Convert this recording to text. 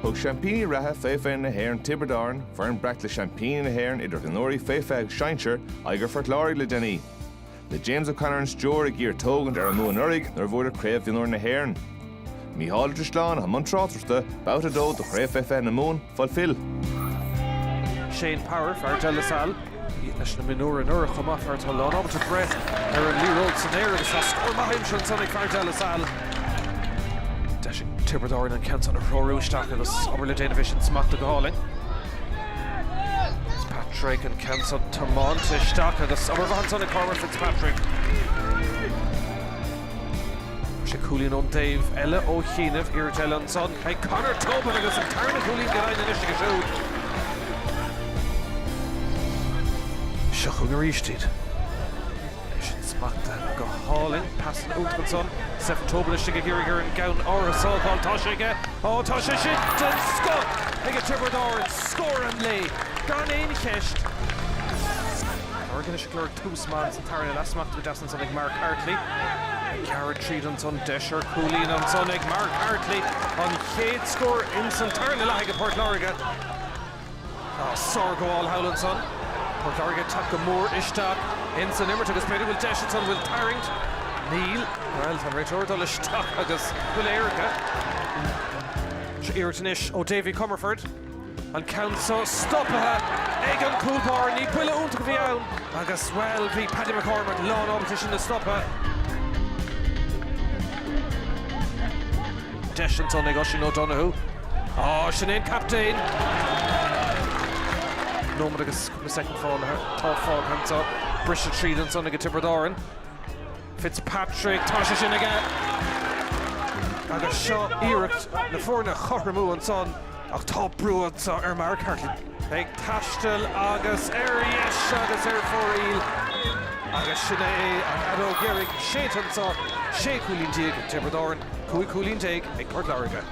Thug champagne ratha féfé na hair Tiobraid Árann, fern bracht le champagne na hair idir gnóirí féfé Sheincher aiger fort Láirge le Denny. Le James O'Connor and Stewart gear togant Muan nor voidir Craobh Iomána na hair. Mi hall Drislan ha Montrátrasta bout a dó de féfé na Moon fulfill. Shane Power for de la Salle. Leis na minúra an ura chumá for talán ábhar a bret an Lee Road san éire agus a scór maithim sin sannig for de la Salle. Deising Tipperary Árann an cent an a rórúisteach agus ábhar le déanamh sin smachta go háling. Fitzpatrick an cent an Tarmán isteach agus ábhar bhain sannig Cormac Fitzpatrick. sé cúlín ón Dave eile ó chinamh i'r teile an son. Hey Conor Tobin agus an tarna cúlín garain in istigh a siúd. Seachú na ríistid. Sin smachta go háling, pasan út gan son. Stephen Tobin istigh a gur an gaun ára ságáil tá sé ige. Ó tá sé sin den scot. Ige Tipperary Árann scór an lé. Gan éon cheist. Organ is glór tús man san tarna lasmachta go deasan son ag Mark Hartley. Carrot Treat an son Desher Coolín an son ag Mark Hartley an chéad scór in san tarna laig a Port Láirge. Sár go all howlan son. Port Láirge tak go mór isteach in san immert agus peidir bhfuil Desher son bhfuil taringt. Neil, well, tan réit ordal isteach agus bhfuil Éirice. Iirtanis ó Davy Comerford. An count so stoppathe ag an cúlpáir ní buile únta go bhí ann agus well bhí Paddy McCormack lán ábhairte sin na stoppa. Deshanton ag Oisin O'Donoghue. Sin éon captain. Nómad agus na second fáil tá fáil chanta. Bristol Treat an son ag Tipperary Árann. Fitzpatrick tá sé sin aige. Agus seo iirecht na fórna chorramú an son ach tá brúad sa Mark Hartley. Ag taistil agus yes agus fóríl. Agus sinna an Adó Gerig sétan sa sé cúlín tíag Tipperary Árann. Cúlín téig ag Port Láirge.